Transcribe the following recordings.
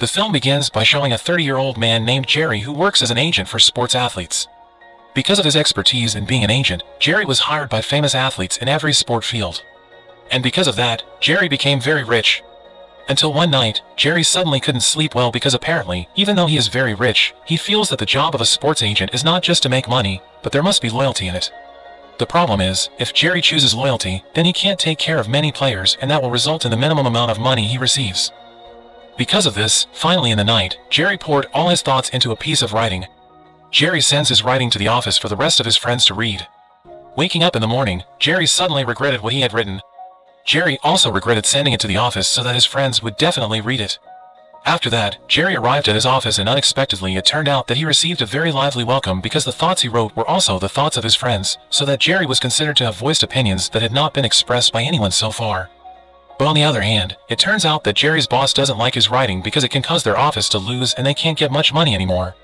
The film begins by showing a 30-year-old man named Jerry who works as an agent for sports athletes. Because of his expertise in being an agent, Jerry was hired by famous athletes in every sport field. And because of that, Jerry became very rich. Until one night, Jerry suddenly couldn't sleep well because apparently, even though he is very rich, he feels that the job of a sports agent is not just to make money, but there must be loyalty in it. The problem is, if Jerry chooses loyalty, then he can't take care of many players and that will result in the minimum amount of money he receives. Because of this, finally in the night, Jerry poured all his thoughts into a piece of writing. Jerry sends his writing to the office for the rest of his friends to read. Waking up in the morning, Jerry suddenly regretted what he had written. Jerry also regretted sending it to the office so that his friends would definitely read it. After that, Jerry arrived at his office and unexpectedly it turned out that he received a very lively welcome because the thoughts he wrote were also the thoughts of his friends, so that Jerry was considered to have voiced opinions that had not been expressed by anyone so far. But on the other hand, it turns out that Jerry's boss doesn't like his writing because it can cause their office to lose and they can't get much money anymore.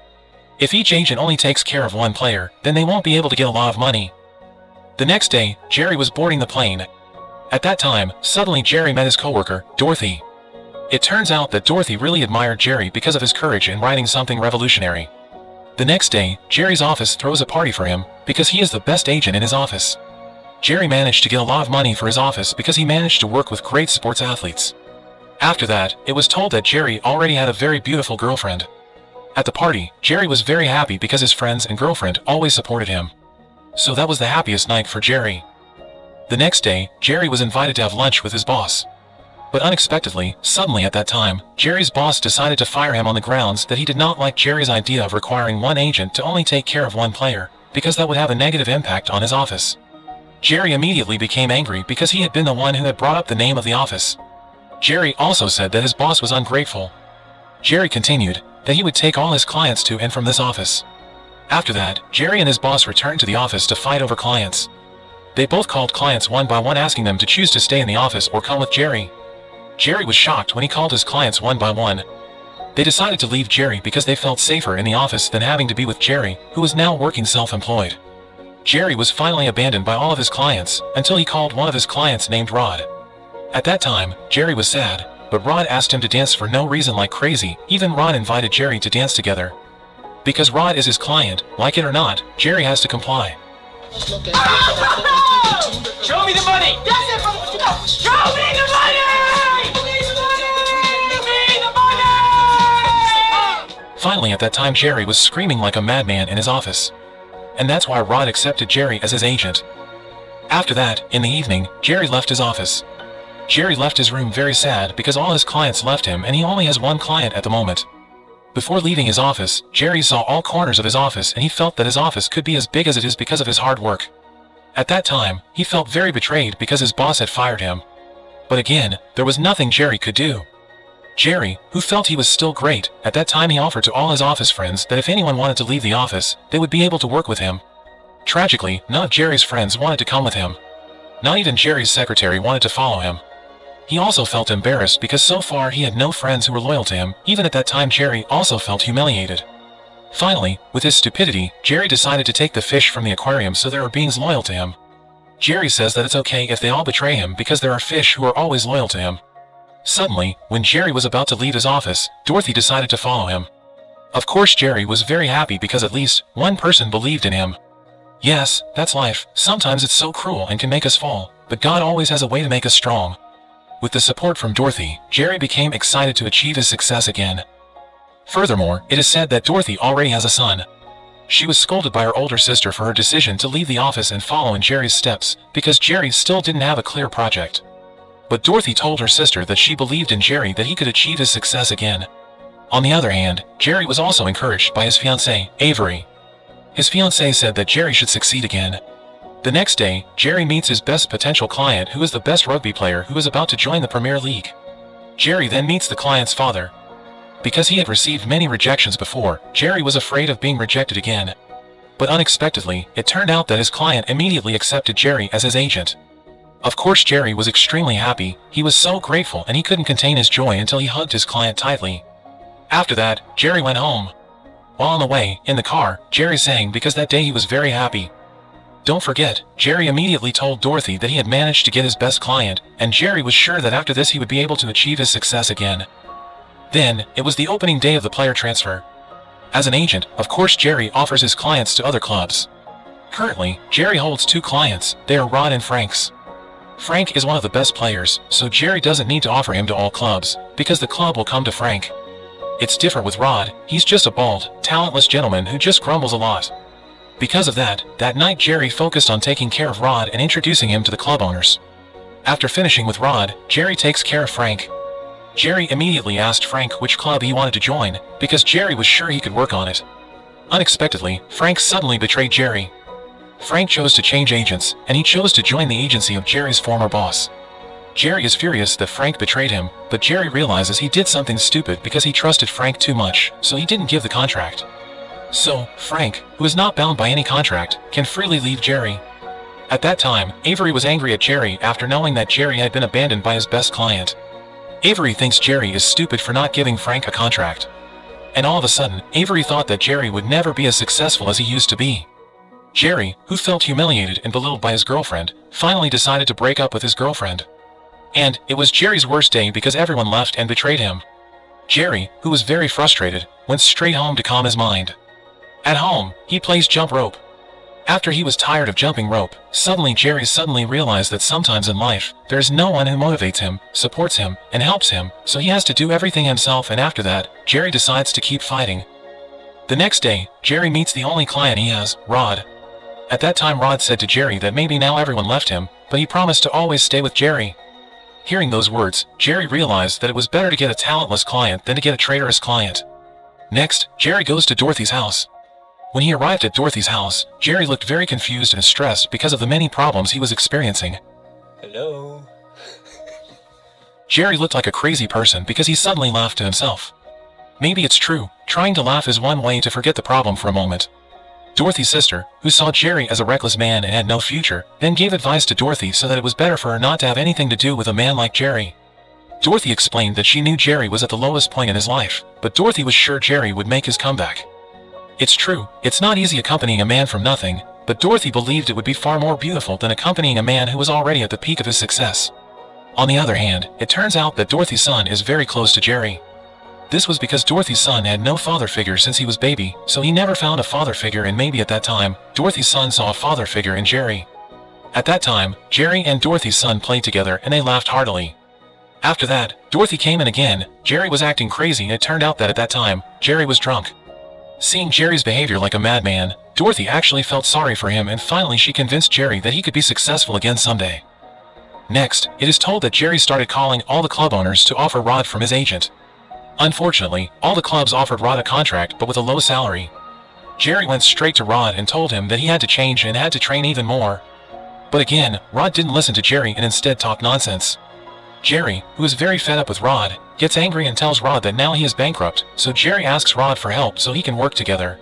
If each agent only takes care of one player, then they won't be able to get a lot of money. The next day, Jerry was boarding the plane. At that time, suddenly Jerry met his coworker, Dorothy. It turns out that Dorothy really admired Jerry because of his courage in writing something revolutionary. The next day, Jerry's office throws a party for him because he is the best agent in his office. Jerry managed to get a lot of money for his office because he managed to work with great sports athletes. After that, it was told that Jerry already had a very beautiful girlfriend. At the party, Jerry was very happy because his friends and girlfriend always supported him. So that was the happiest night for Jerry. The next day, Jerry was invited to have lunch with his boss. But unexpectedly, suddenly at that time, Jerry's boss decided to fire him on the grounds that he did not like Jerry's idea of requiring one agent to only take care of one player, because that would have a negative impact on his office. Jerry immediately became angry because he had been the one who had brought up the name of the office. Jerry also said that his boss was ungrateful. Jerry continued that he would take all his clients to and from this office. After that, Jerry and his boss returned to the office to fight over clients. They both called clients one by one asking them to choose to stay in the office or come with Jerry. Jerry was shocked when he called his clients one by one. They decided to leave Jerry because they felt safer in the office than having to be with Jerry, who was now working self-employed. Jerry was finally abandoned by all of his clients, until he called one of his clients named Rod. At that time, Jerry was sad, but Rod asked him to dance for no reason like crazy. Even Rod invited Jerry to dance together. Because Rod is his client, like it or not, Jerry has to comply. Show me the money! That's it, bro! Show me the money! Give me the money! Finally, at that time, Jerry was screaming like a madman in his office. And that's why Rod accepted Jerry as his agent. After that, in the evening, Jerry left his office. Jerry left his room very sad because all his clients left him and he only has one client at the moment. Before leaving his office, Jerry saw all corners of his office and he felt that his office could be as big as it is because of his hard work. At that time, he felt very betrayed because his boss had fired him. But again, there was nothing Jerry could do. Jerry, who felt he was still great, at that time he offered to all his office friends that if anyone wanted to leave the office, they would be able to work with him. Tragically, none of Jerry's friends wanted to come with him. Not even Jerry's secretary wanted to follow him. He also felt embarrassed because so far he had no friends who were loyal to him. Even at that time, Jerry also felt humiliated. Finally, with his stupidity, Jerry decided to take the fish from the aquarium so there are beings loyal to him. Jerry says that it's okay if they all betray him because there are fish who are always loyal to him. Suddenly, when Jerry was about to leave his office, Dorothy decided to follow him. Of course, Jerry was very happy because at least one person believed in him. Yes, that's life. Sometimes it's so cruel and can make us fall, but God always has a way to make us strong. With the support from Dorothy, Jerry became excited to achieve his success again. Furthermore, it is said that Dorothy already has a son. She was scolded by her older sister for her decision to leave the office and follow in Jerry's steps, because Jerry still didn't have a clear project. But Dorothy told her sister that she believed in Jerry that he could achieve his success again. On the other hand, Jerry was also encouraged by his fiancée, Avery. His fiancée said that Jerry should succeed again. The next day, Jerry meets his best potential client who is the best rugby player who is about to join the Premier League. Jerry then meets the client's father. Because he had received many rejections before, Jerry was afraid of being rejected again. But unexpectedly, it turned out that his client immediately accepted Jerry as his agent. Of course, Jerry was extremely happy. He was so grateful and he couldn't contain his joy until he hugged his client tightly. After that, Jerry went home. While on the way, in the car, Jerry sang because that day he was very happy. Don't forget, Jerry immediately told Dorothy that he had managed to get his best client, and Jerry was sure that after this he would be able to achieve his success again. Then, it was the opening day of the player transfer. As an agent, of course Jerry offers his clients to other clubs. Currently, Jerry holds 2 clients, they are Rod and Franks. Frank is one of the best players, so Jerry doesn't need to offer him to all clubs, because the club will come to Frank. It's different with Rod, he's just a bald, talentless gentleman who just grumbles a lot. Because of that night Jerry focused on taking care of Rod and introducing him to the club owners. After finishing with Rod, Jerry takes care of Frank. Jerry immediately asked Frank which club he wanted to join, because Jerry was sure he could work on it. Unexpectedly, Frank suddenly betrayed Jerry. Frank chose to change agents, and he chose to join the agency of Jerry's former boss. Jerry is furious that Frank betrayed him, but Jerry realizes he did something stupid because he trusted Frank too much, so he didn't give the contract. So, Frank, who is not bound by any contract, can freely leave Jerry. At that time, Avery was angry at Jerry after knowing that Jerry had been abandoned by his best client. Avery thinks Jerry is stupid for not giving Frank a contract. And all of a sudden, Avery thought that Jerry would never be as successful as he used to be. Jerry, who felt humiliated and belittled by his girlfriend, finally decided to break up with his girlfriend. And it was Jerry's worst day because everyone left and betrayed him. Jerry, who was very frustrated, went straight home to calm his mind. At home, he plays jump rope. After he was tired of jumping rope, Jerry suddenly realized that sometimes in life, there is no one who motivates him, supports him, and helps him, so he has to do everything himself, and after that, Jerry decides to keep fighting. The next day, Jerry meets the only client he has, Rod. At that time Rod said to Jerry that maybe now everyone left him, but he promised to always stay with Jerry. Hearing those words, Jerry realized that it was better to get a talentless client than to get a traitorous client. Next, Jerry goes to Dorothy's house. When he arrived at Dorothy's house, Jerry looked very confused and stressed because of the many problems he was experiencing. Hello? Jerry looked like a crazy person because he suddenly laughed to himself. Maybe it's true, trying to laugh is one way to forget the problem for a moment. Dorothy's sister, who saw Jerry as a reckless man and had no future, then gave advice to Dorothy so that it was better for her not to have anything to do with a man like Jerry. Dorothy explained that she knew Jerry was at the lowest point in his life, but Dorothy was sure Jerry would make his comeback. It's true, it's not easy accompanying a man from nothing, but Dorothy believed it would be far more beautiful than accompanying a man who was already at the peak of his success. On the other hand, it turns out that Dorothy's son is very close to Jerry. This was because Dorothy's son had no father figure since he was baby, so he never found a father figure, and maybe at that time, Dorothy's son saw a father figure in Jerry. At that time, Jerry and Dorothy's son played together and they laughed heartily. After that, Dorothy came in again. Jerry was acting crazy and it turned out that at that time, Jerry was drunk. Seeing Jerry's behavior like a madman, Dorothy actually felt sorry for him, and finally she convinced Jerry that he could be successful again someday. Next, it is told that Jerry started calling all the club owners to offer Rod from his agent. Unfortunately, all the clubs offered Rod a contract but with a low salary. Jerry went straight to Rod and told him that he had to change and had to train even more. But again, Rod didn't listen to Jerry and instead talked nonsense. Jerry, who is very fed up with Rod, gets angry and tells Rod that now he is bankrupt, so Jerry asks Rod for help so he can work together.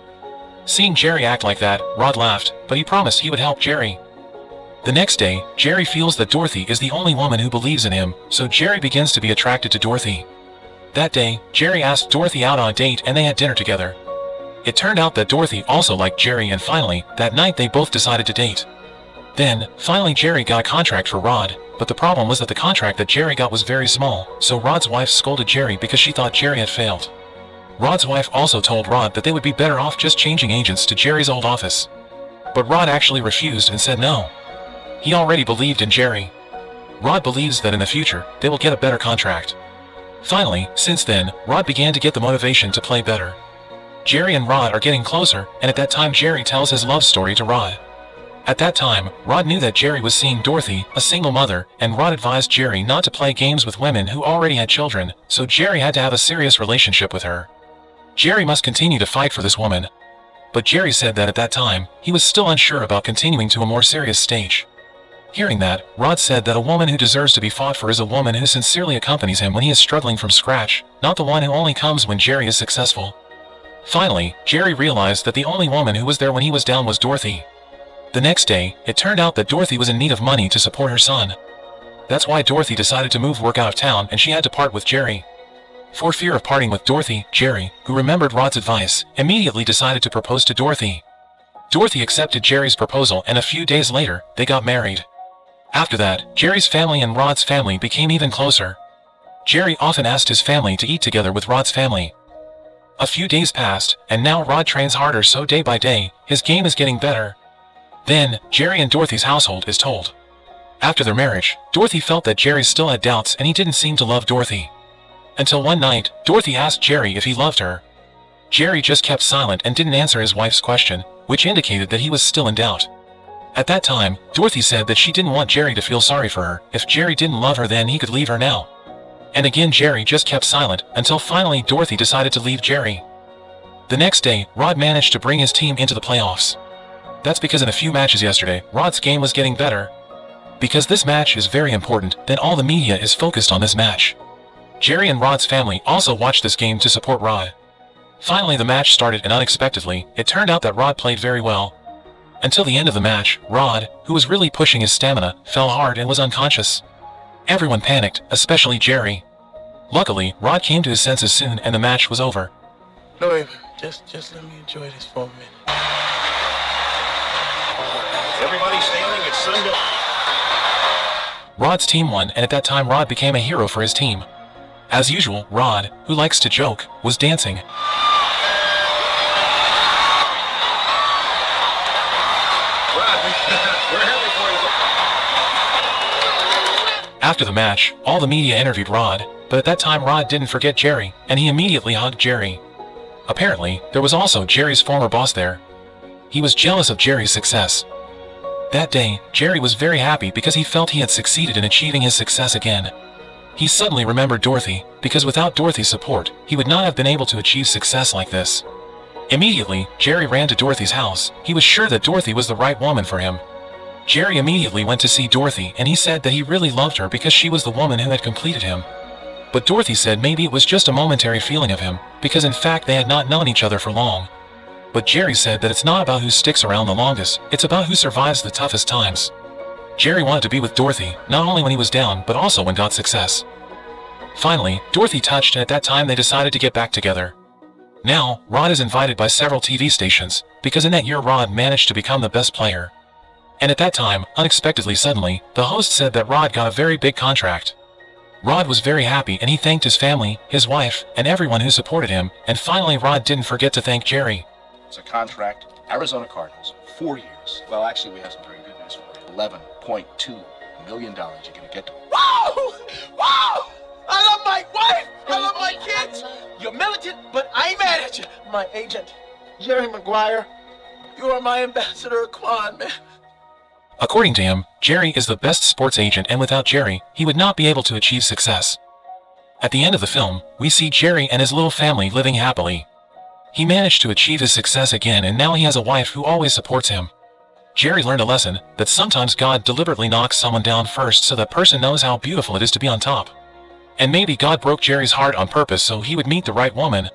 Seeing Jerry act like that, Rod laughed, but he promised he would help Jerry. The next day, Jerry feels that Dorothy is the only woman who believes in him, so Jerry begins to be attracted to Dorothy. That day, Jerry asked Dorothy out on a date and they had dinner together. It turned out that Dorothy also liked Jerry, and finally, that night they both decided to date. Then, finally Jerry got a contract for Rod, but the problem was that the contract that Jerry got was very small, so Rod's wife scolded Jerry because she thought Jerry had failed. Rod's wife also told Rod that they would be better off just changing agents to Jerry's old office. But Rod actually refused and said no. He already believed in Jerry. Rod believes that in the future, they will get a better contract. Finally, since then, Rod began to get the motivation to play better. Jerry and Rod are getting closer, and at that time Jerry tells his love story to Rod. At that time, Rod knew that Jerry was seeing Dorothy, a single mother, and Rod advised Jerry not to play games with women who already had children, so Jerry had to have a serious relationship with her. Jerry must continue to fight for this woman. But Jerry said that at that time, he was still unsure about continuing to a more serious stage. Hearing that, Rod said that a woman who deserves to be fought for is a woman who sincerely accompanies him when he is struggling from scratch, not the one who only comes when Jerry is successful. Finally, Jerry realized that the only woman who was there when he was down was Dorothy. The next day, it turned out that Dorothy was in need of money to support her son. That's why Dorothy decided to move work out of town and she had to part with Jerry. For fear of parting with Dorothy, Jerry, who remembered Rod's advice, immediately decided to propose to Dorothy. Dorothy accepted Jerry's proposal and a few days later, they got married. After that, Jerry's family and Rod's family became even closer. Jerry often asked his family to eat together with Rod's family. A few days passed, and now Rod trains harder, so day by day, his game is getting better. Then, Jerry and Dorothy's household is told. After their marriage, Dorothy felt that Jerry still had doubts and he didn't seem to love Dorothy. Until one night, Dorothy asked Jerry if he loved her. Jerry just kept silent and didn't answer his wife's question, which indicated that he was still in doubt. At that time, Dorothy said that she didn't want Jerry to feel sorry for her. If Jerry didn't love her, then he could leave her now. And again Jerry just kept silent, until finally Dorothy decided to leave Jerry. The next day, Rod managed to bring his team into the playoffs. That's because in a few matches yesterday, Rod's game was getting better. Because this match is very important, then all the media is focused on this match. Jerry and Rod's family also watched this game to support Rod. Finally the match started, and unexpectedly, it turned out that Rod played very well. Until the end of the match, Rod, who was really pushing his stamina, fell hard and was unconscious. Everyone panicked, especially Jerry. Luckily, Rod came to his senses soon and the match was over. No, wait, just let me enjoy this for a minute. Everybody standing, it's Sunday. Rod's team won, and at that time Rod became a hero for his team. As usual, Rod, who likes to joke, was dancing. Rod, we're happy for you. After the match, all the media interviewed Rod, but at that time Rod didn't forget Jerry, and he immediately hugged Jerry. Apparently, there was also Jerry's former boss there. He was jealous of Jerry's success. That day, Jerry was very happy because he felt he had succeeded in achieving his success again. He suddenly remembered Dorothy, because without Dorothy's support, he would not have been able to achieve success like this. Immediately, Jerry ran to Dorothy's house. He was sure that Dorothy was the right woman for him. Jerry immediately went to see Dorothy, and he said that he really loved her because she was the woman who had completed him. But Dorothy said maybe it was just a momentary feeling of him, because in fact they had not known each other for long. But Jerry said that it's not about who sticks around the longest, it's about who survives the toughest times. Jerry wanted to be with Dorothy, not only when he was down, but also when got success. Finally, Dorothy touched, and at that time they decided to get back together. Now, Rod is invited by several TV stations, because in that year Rod managed to become the best player. And at that time, unexpectedly suddenly, the host said that Rod got a very big contract. Rod was very happy and he thanked his family, his wife, and everyone who supported him, and finally Rod didn't forget to thank Jerry. It's a contract, Arizona Cardinals, 4 years. Well, actually, we have some very good news for you. $11.2 million you're gonna get. Wow! Wow! I love my wife! I love my kids! You're militant, but I ain't mad at you. My agent, Jerry Maguire, you are my ambassador, Quan, man. According to him, Jerry is the best sports agent, and without Jerry, he would not be able to achieve success. At the end of the film, we see Jerry and his little family living happily. He managed to achieve his success again, and now he has a wife who always supports him. Jerry learned a lesson that sometimes God deliberately knocks someone down first so that person knows how beautiful it is to be on top. And maybe God broke Jerry's heart on purpose so he would meet the right woman.